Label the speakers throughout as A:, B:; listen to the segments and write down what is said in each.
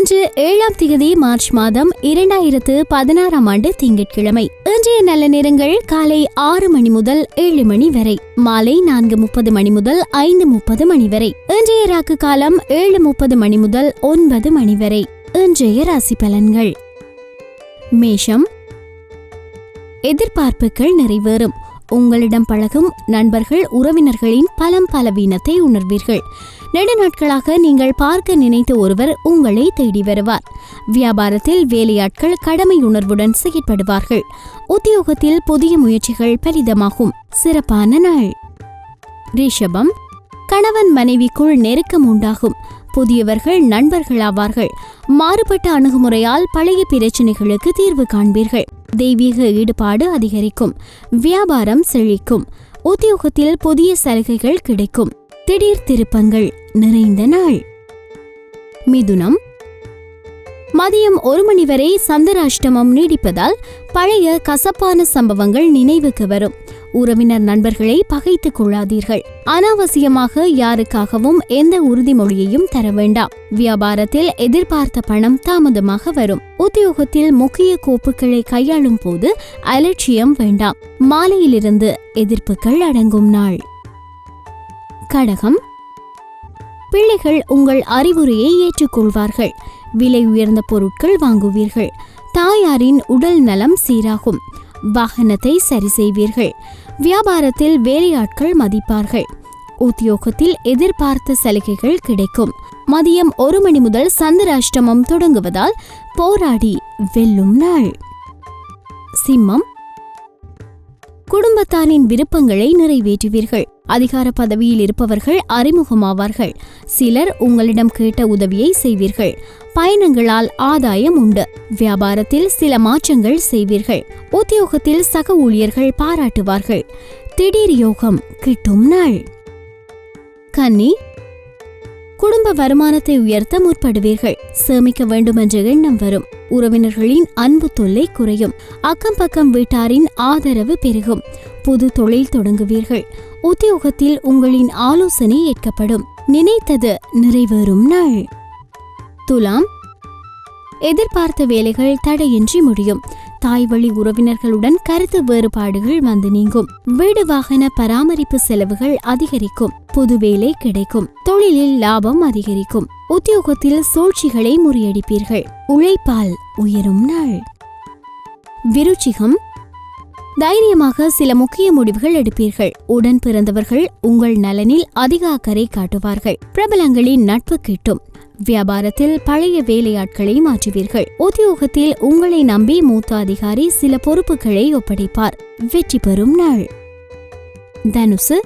A: இன்று 7ஆம் தேதி மார்ச் மாதம் 2016ஆம் ஆண்டு திங்கட்கிழமை. இன்றைய நல்ல நேரங்கள் காலை 6 மணி முதல் 7 மணி வரை, மாலை 4:30 மணி முதல் 5:30 மணி வரை. இன்றைய ராக்கு காலம் 7:30 மணி முதல் 9 மணி வரை. இன்றைய ராசி பலன்கள். மேஷம். எதிர்பார்ப்புகள் நிறைவேறும். உங்களிடம் பழகும் நண்பர்கள் உறவினர்களின் பலம் பலவீனத்தை உணர்வீர்கள். நெடுநாட்களாக நீங்கள் பார்க்க நினைத்த ஒருவர் உங்களை தேடி வருவார். வியாபாரத்தில் வேலையாட்கள் கடமை உணர்வுடன் செயற்படுவார்கள். உத்தியோகத்தில் புதிய முயற்சிகள் பலிதமாகும். சிறப்பான நாள். ரிஷபம். கணவன் மனைவிக்குள் நெருக்கம் உண்டாகும். புதியவர்கள் நண்பர்களாவார்கள். மாறுபட்ட அணுகுமுறையால் பழைய பிரச்சினைகளுக்கு தீர்வு காண்பீர்கள். தெய்வீக ஈடுபாடு அதிகரிக்கும். வியாபாரம் செழிக்கும். உத்தியோகத்தில் புதிய சலுகைகள் கிடைக்கும். திடீர் திருப்பங்கள் நிறைந்த நாள். மிதுனம். மதியம் 1 மணி வரை சந்திராஷ்டமம் நீடிப்பதால் பழைய கசப்பான சம்பவங்கள் நினைவுக்கு வரும். உறவினர் நண்பர்களை பகைத்துக் கொள்ளாதீர்கள். அனாவசியமாக யாருக்காகவும் எந்த உறுதிமொழியையும் தர வேண்டாம். வியாபாரத்தில் எதிர்பார்த்த பணம் தாமதமாக வரும். உத்தியோகத்தில் முக்கிய கோப்புகளை கையாளும் போது அலட்சியம் வேண்டாம். மாலையிலிருந்து எதிர்ப்புகள் அடங்கும் நாள். கடகம். பிள்ளைகள் உங்கள் அறிவுரையை ஏற்றுக்கொள்வார்கள். விலை உயர்ந்த பொருட்கள் வாங்குவீர்கள். தாயாரின் உடல் நலம் சீராகும். வாகனத்தை சரி செய்வீர்கள். வியாபாரத்தில் வேலையாட்கள் மதிப்பார்கள். உத்தியோகத்தில் எதிர்பார்த்த சலுகைகள் கிடைக்கும். மதியம் 1 மணி முதல் சந்திராஷ்டமம் தொடங்குவதால் போராடி வெல்லும் நாள். சிம்மம். குடும்பத்தாரின் விருப்பங்களை நிறைவேற்றுவீர்கள். அதிகார பதவியில் இருப்பவர்கள் அறிமுகமாவார்கள். சிலர் உங்களிடம் கேட்ட உதவியை செய்வீர்கள். பயணங்களால் ஆதாயம் உண்டு. வியாபாரத்தில் சில மாற்றங்கள் செய்வீர்கள். உத்தியோகத்தில் சக ஊழியர்கள் பாராட்டுவார்கள். திடீர் யோகம் கிட்டும் நாள். கன்னி. குடும்ப வருமானத்தை உயர்த்த முற்படுவீர்கள். சேமிக்க வேண்டுமென்ற எண்ணம் வரும். உறவினர்களின் அன்பு தொல்லை குறையும். அக்கம் பக்கம் வீட்டாரின் ஆதரவு பெருகும். புது தொழில் தொடங்குவீர்கள். உத்தியோகத்தில் உங்களின் ஆலோசனை ஏற்கப்படும். நினைத்தது நிறைவேறும் நாள். துலாம். எதிர்பார்த்த வேலைகள் தடையின்றி முடியும். தாய் வழி உறவினர்களுடன் கருத்து வேறுபாடுகள் வந்து நீங்கும். வீடு வாகன பராமரிப்பு செலவுகள் அதிகரிக்கும். புது வேலை கிடைக்கும். தொழிலில் லாபம் அதிகரிக்கும். உத்தியோகத்தில் சூழ்ச்சிகளை முறியடிப்பீர்கள். உழைப்பால் உயரும் நாள். விருச்சிகம். தைரியமாக சில முக்கிய முடிவுகள் எடுப்பீர்கள். உடன் பிறந்தவர்கள் உங்கள் நலனில் அதிக அக்கறை காட்டுவார்கள். பிரபலங்களின் நட்பு கிட்டும். வியாபாரத்தில் பழைய வேலையாட்களை மாற்றுவீர்கள். உத்தியோகத்தில் உங்களை நம்பி மூத்த அதிகாரி சில பொறுப்புகளை ஒப்படைப்பார். வெற்றி பெறும் நாள். தனுசு.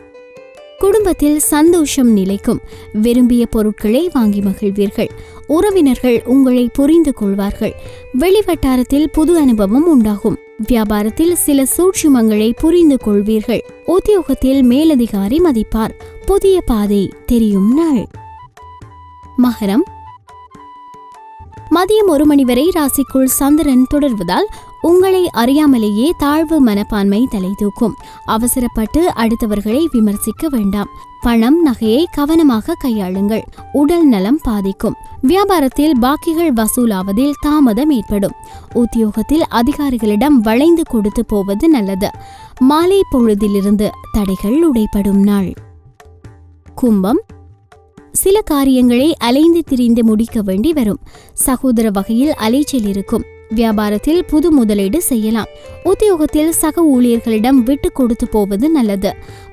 A: குடும்பத்தில் சந்தோஷம் நிலைக்கும். விரும்பிய பொருட்களை வாங்கி மகிழ்வீர்கள். உறவினர்கள் உங்களை புரிந்து கொள்வார்கள். வெளிவட்டாரத்தில் புது அனுபவம் உண்டாகும். வியாபாரத்தில் சில சூட்சுமங்களை புரிந்து கொள்வீர்கள். உத்தியோகத்தில் மேலதிகாரி மதிப்பார். புதிய பாதை தெரியும் நாள். மகரம். மதியம் 1 மணி வரை ராசிக்குள் சந்திரன் தொடர்வதால் உங்களை அறியாமலேயே தாழ்வு மனப்பான்மை தலை தூக்கும். அவசரப்பட்டு அடுத்தவர்களை விமர்சிக்க வேண்டாம். பணம் நகையை கவனமாக கையாளுங்கள். உடல் நலம் பாதிக்கும். வியாபாரத்தில் பாக்கிகள் வசூலாவதில் தாமதம் ஏற்படும். உத்தியோகத்தில் அதிகாரிகளிடம் வளைந்து கொடுத்து போவது நல்லது. மாலை பொழுதிலிருந்து தடைகள் உடைப்படும் நாள். கும்பம். சில காரியங்களை அலைந்து திரிந்து முடிக்க வேண்டி வரும். சகோதர வகையில் அலைச்சல் இருக்கும். வியாபாரத்தில் புது முதலீடு செய்யலாம். உத்தியோகத்தில் சக ஊழியர்களிடம் விட்டு கொடுத்து போவது நல்லது.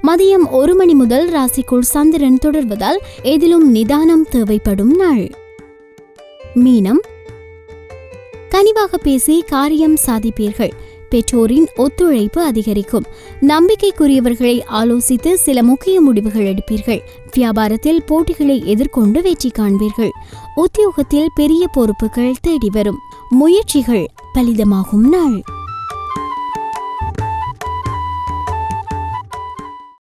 A: மதியம் 1 மணி முதல் ராசிக்குள் சந்திரன் தொடர்வதால் எதிலும் நிதானம் தேவைப்படும் நாள். மீனம். கனிவாக பேசி காரியம் சாதிப்பீர்கள். பெற்றோரின் ஒத்துழைப்பு அதிகரிக்கும். நம்பிக்கைக்குரியவர்களை ஆலோசித்து சில முக்கிய முடிவுகள் எடுப்பீர்கள். வியாபாரத்தில் போட்டிகளை எதிர்கொண்டு வெற்றி காண்பீர்கள். உத்தியோகத்தில் பெரிய பொறுப்புகள் தேடி வரும். முயற்சிகள் பலிதமாகும் நாள்.